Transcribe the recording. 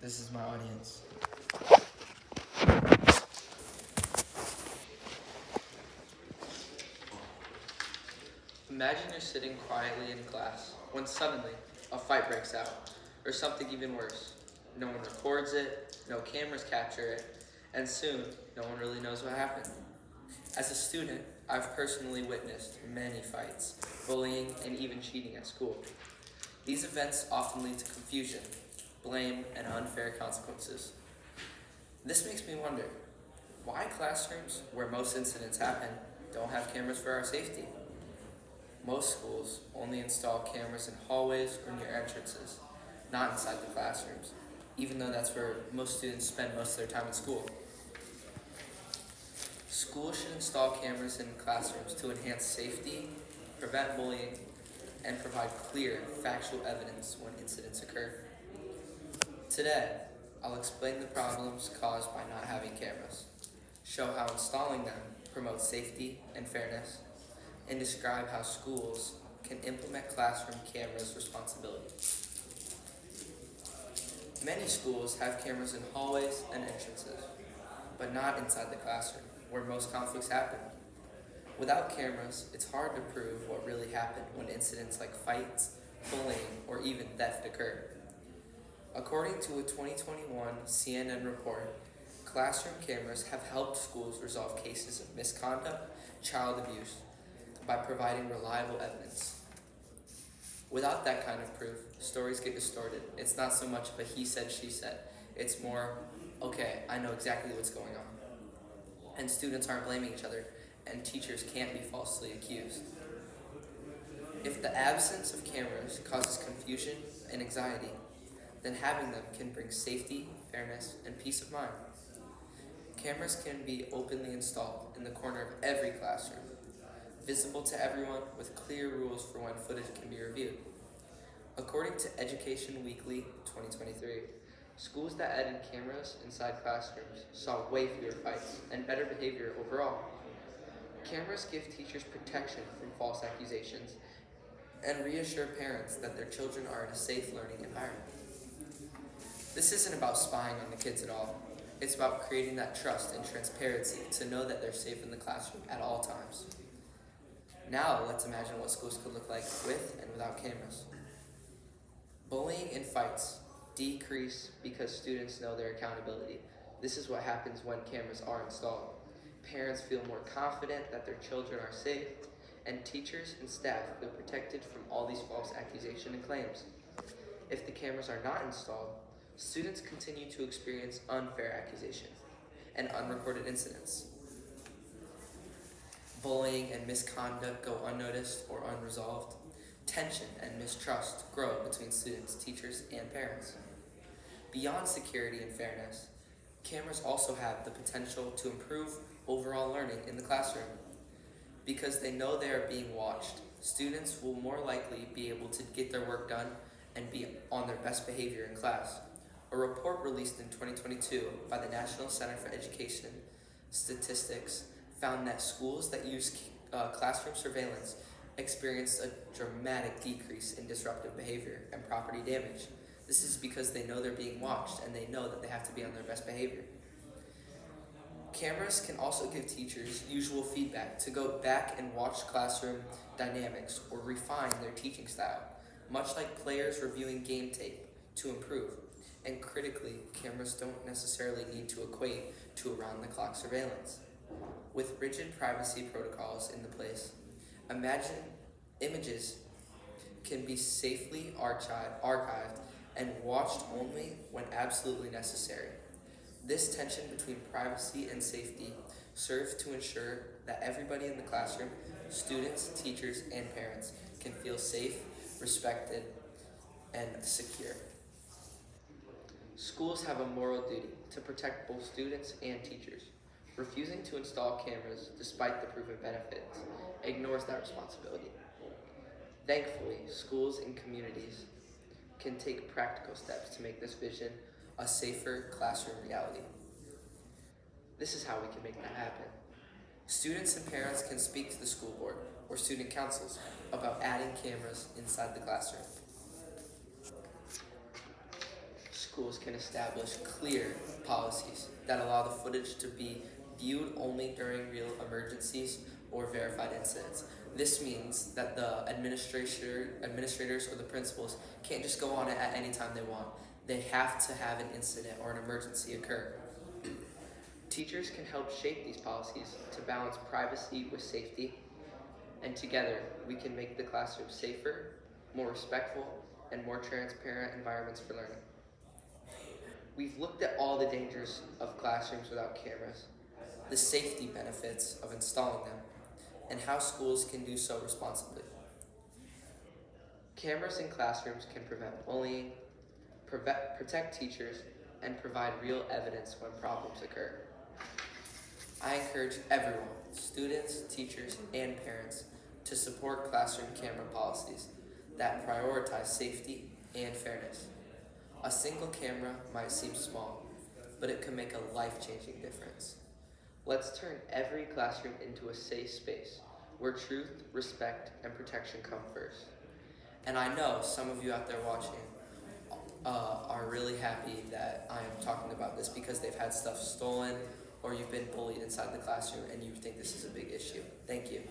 This is my audience. Imagine you're sitting quietly in class when suddenly a fight breaks out, or something even worse. No one records it, no cameras capture it, and soon no one really knows what happened. As a student, I've personally witnessed many fights, bullying, and even cheating at school. These events often lead to confusion, blame, and unfair consequences. This makes me wonder, why classrooms where most incidents happen don't have cameras for our safety? Most schools only install cameras in hallways or near entrances, not inside the classrooms, even though that's where most students spend most of their time in school. Schools should install cameras in classrooms to enhance safety, prevent bullying, and provide clear, factual evidence when incidents occur. Today, I'll explain the problems caused by not having cameras, show how installing them promotes safety and fairness, and describe how schools can implement classroom cameras responsibility. Many schools have cameras in hallways and entrances, but not inside the classroom, where most conflicts happen. Without cameras, it's hard to prove what really happened when incidents like fights, bullying, or even theft occur. According to a 2021 CNN report, classroom cameras have helped schools resolve cases of misconduct, child abuse, by providing reliable evidence. Without that kind of proof, stories get distorted. It's not so much of a he said, she said. It's more, okay, I know exactly what's going on. And students aren't blaming each other, and teachers can't be falsely accused. If the absence of cameras causes confusion and anxiety, then having them can bring safety, fairness, and peace of mind. Cameras can be openly installed in the corner of every classroom, visible to everyone with clear rules for when footage can be reviewed. According to Education Weekly 2023, schools that added cameras inside classrooms saw way fewer fights and better behavior overall. Cameras give teachers protection from false accusations and reassure parents that their children are in a safe learning environment. This isn't about spying on the kids at all. It's about creating that trust and transparency to know that they're safe in the classroom at all times. Now let's imagine what schools could look like with and without cameras. Bullying and fights decrease because students know their accountability. This is what happens when cameras are installed. Parents feel more confident that their children are safe, and teachers and staff feel protected from all these false accusations and claims. If the cameras are not installed, students continue to experience unfair accusations and unrecorded incidents. Bullying and misconduct go unnoticed or unresolved. Tension and mistrust grow between students, teachers, and parents. Beyond security and fairness, cameras also have the potential to improve overall learning in the classroom. Because they know they are being watched, students will more likely be able to get their work done and be on their best behavior in class. A report released in 2022 by the National Center for Education Statistics found that schools that use classroom surveillance experienced a dramatic decrease in disruptive behavior and property damage. This is because they know they're being watched and they know that they have to be on their best behavior. Cameras can also give teachers usual feedback to go back and watch classroom dynamics or refine their teaching style, much like players reviewing game tape to improve. And critically, cameras don't necessarily need to equate to around-the-clock surveillance. With rigid privacy protocols in place, images can be safely archived and watched only when absolutely necessary. This tension between privacy and safety serves to ensure that everybody in the classroom, students, teachers, and parents, can feel safe, respected, and secure. Schools have a moral duty to protect both students and teachers. Refusing to install cameras, despite the proven benefits, ignores that responsibility. Thankfully, schools and communities can take practical steps to make this vision a safer classroom reality. This is how we can make that happen. Students and parents can speak to the school board or student councils about adding cameras inside the classroom. schools can establish clear policies that allow the footage to be viewed only during real emergencies or verified incidents. This means that the administrators or the principals can't just go on it at any time they want. They have to have an incident or an emergency occur. Teachers can help shape these policies to balance privacy with safety, and together we can make the classroom safer, more respectful, and more transparent environments for learning. We've looked at all the dangers of classrooms without cameras, the safety benefits of installing them, and how schools can do so responsibly. Cameras in classrooms can prevent bullying, protect teachers, and provide real evidence when problems occur. I encourage everyone, students, teachers, and parents, to support classroom camera policies that prioritize safety and fairness. A single camera might seem small, but it can make a life-changing difference. Let's turn every classroom into a safe space where truth, respect, and protection come first. And I know some of you out there watching are really happy that I am talking about this because they've had stuff stolen or you've been bullied inside the classroom and you think this is a big issue. Thank you.